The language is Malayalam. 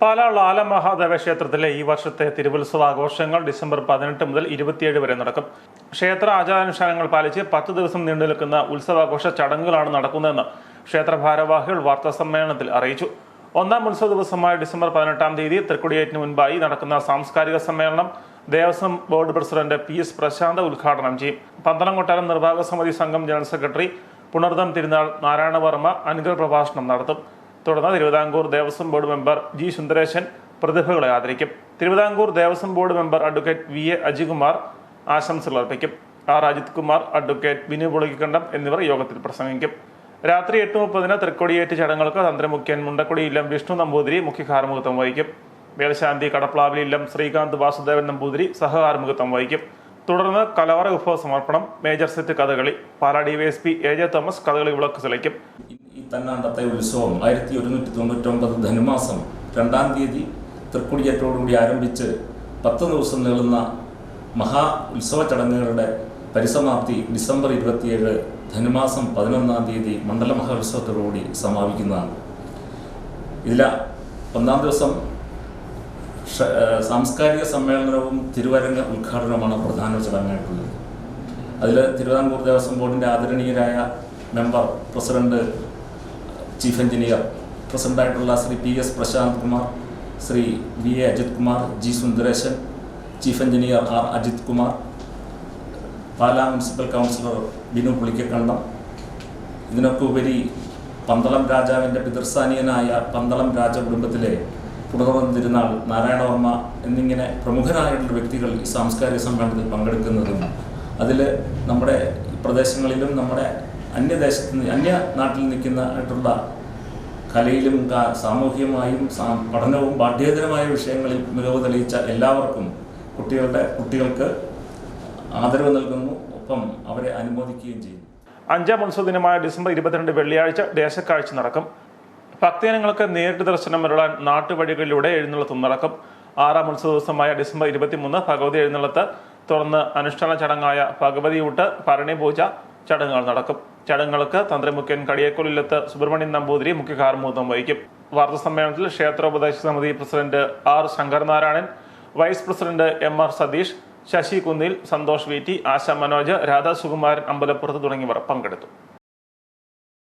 പാലാ ലാലമഹാദേവ ക്ഷേത്രത്തിലെ ഈ വർഷത്തെ തിരുവുത്സവാഘോഷങ്ങൾ ഡിസംബർ 18 മുതൽ 27 വരെ നടക്കും. ക്ഷേത്ര ആചാരാനുഷ്ഠാനങ്ങൾ പാലിച്ച് 10 ദിവസം നീണ്ടു നിൽക്കുന്ന ഉത്സവാഘോഷ ചടങ്ങുകളാണ് നടക്കുന്നതെന്ന് ക്ഷേത്ര ഭാരവാഹികൾ വാർത്താ സമ്മേളനത്തിൽ അറിയിച്ചു. ഒന്നാം ഉത്സവ ദിവസമായ ഡിസംബർ 18-ാം തീയതി തൃക്കൊടിയേറ്റിന് മുൻപായി നടക്കുന്ന സാംസ്കാരിക സമ്മേളനം Devaswom board president PS Prashant ഉദ്ഘാടനം ചെയ്യും. പന്തളം കൊട്ടാരം നിർവാഹക സമിതി സംഘം ജനറൽ സെക്രട്ടറി പുണർദം തിരുനാൾ നാരായണവർമ്മ അനുഗ്രഹ പ്രഭാഷണം നടത്തും. തുടർന്ന് Thiruvithamkoor Devaswom board member G Sundaresan പ്രതിഭകളെ ആദരിക്കും. Thiruvithamkoor Devaswom board member advocate VA Ajikumar ആശംസകൾ അർപ്പിക്കും. R അജിത് കുമാർ, അഡ്വക്കേറ്റ് ബിനു പുളിക്കണ്ടം എന്നിവർ യോഗത്തിൽ പ്രസംഗിക്കും. രാത്രി 8:30 തൃക്കൊടിയേറ്റ് ചടങ്ങുകൾക്ക് തന്ത്രിമുഖ്യൻ മുണ്ടക്കുടി ഇല്ലം വിഷ്ണു നമ്പൂതിരി മുഖ്യകാർമുഖത്വം വഹിക്കും. വേൽശാന്തി കടപ്ലാവിൽ ഇല്ലം ശ്രീകാന്ത് വാസുദേവൻ നമ്പൂതിരി സഹകാർമുഖത്വം വഹിക്കും. തുടർന്ന് കലവറ വിഭവ സമർപ്പണം, major set Kathakali, Pala DYSP AJ Thomas Kathakali വിളക്ക് തെളിക്കും. ഈ തന്നാണ്ടത്തെ ഉത്സവം 1199 ധനുമാസം 2-ാം തീയതി തൃക്കൊടിയേറ്റോടുകൂടി ആരംഭിച്ച് 10 ദിവസം നീളുന്ന മഹാ ഉത്സവ ചടങ്ങുകളുടെ പരിസമാപ്തി ഡിസംബർ 27 ധനുമാസം 11-ാം തീയതി മണ്ഡല മഹോത്സവത്തോടുകൂടി സമാപിക്കുന്നതാണ്. ഇതിൽ 1-ാം ദിവസം സാംസ്കാരിക സമ്മേളനവും തിരുവരങ്ങ ഉദ്ഘാടനവുമാണ് പ്രധാന ചടങ്ങായിട്ടുള്ളത്. അതിൽ തിരുവിതാംകൂർ ദേവസ്വം ബോർഡിൻ്റെ ആദരണീയരായ മെമ്പർ, പ്രസിഡന്റ്, ചീഫ് എഞ്ചിനീയർ, പ്രസിഡന്റായിട്ടുള്ള Shri PS Prasanth Kumar, Shri VA Ajith Kumar, G Sundaresan, chief engineer R Ajith Kumar, Pala municipal councillor Binu Pulikkandam, ഇതിനൊക്കെ ഉപരി പന്തളം രാജാവിൻ്റെ പിതൃസ്ഥാനീയനായ പന്തളം രാജകുടുംബത്തിലെ പുണർദം തിരുനാൾ നാരായണവർമ്മ എന്നിങ്ങനെ പ്രമുഖരായിട്ടുള്ള വ്യക്തികൾ ഈ സാംസ്കാരിക സമ്മേളനത്തിൽ പങ്കെടുക്കുന്നതും അതിൽ നമ്മുടെ പ്രദേശങ്ങളിലും നമ്മുടെ അന്യ നാട്ടിൽ നിൽക്കുന്നതായിട്ടുള്ള കലയിലും സാമൂഹികമായും പഠനവും പാഠ്യേതരമായ വിഷയങ്ങളിൽ മികവ് തെളിയിച്ച എല്ലാവർക്കും കുട്ടികൾക്ക് ആദരവ് നൽകുന്നു, ഒപ്പം അവരെ അനുമോദിക്കുകയും ചെയ്യുന്നു. 5-ാം ഉത്സവ ദിനമായ ഡിസംബർ 22 വെള്ളിയാഴ്ച ദേശക്കാഴ്ച നടക്കും. ഭക്തജനങ്ങൾക്ക് നേരിട്ട് ദർശനം വരളാൻ നാട്ടുവഴികളിലൂടെ എഴുന്നള്ളത്തും നടക്കും. 6-ാം ഉത്സവ ദിവസമായ ഡിസംബർ 23 ഭഗവതി എഴുന്നള്ളത്ത്, തുടർന്ന് അനുഷ്ഠാന ചടങ്ങായ ഭഗവതി ഊട്ട്, ഭരണി പൂജ ചടങ്ങുകൾ നടക്കും. ചടങ്ങുകൾക്ക് തന്ത്രിമുഖ്യൻ കടിയേക്കൊല്ലില്ലത്ത് സുബ്രഹ്മണ്യൻ നമ്പൂതിരി മുഖ്യ കാർമുഖത്വം വഹിക്കും. വാർത്താ സമ്മേളനത്തിൽ ക്ഷേത്രോപദേശക സമിതി president R Sankaranarayanan, vice president MR Satheesh, Sasi Kunnil, Santhosh VT, ആശ മനോജ്, രാധാ സുകുമാരൻ അമ്പലപ്പുറത്ത് തുടങ്ങിയവർ പങ്കെടുത്തു.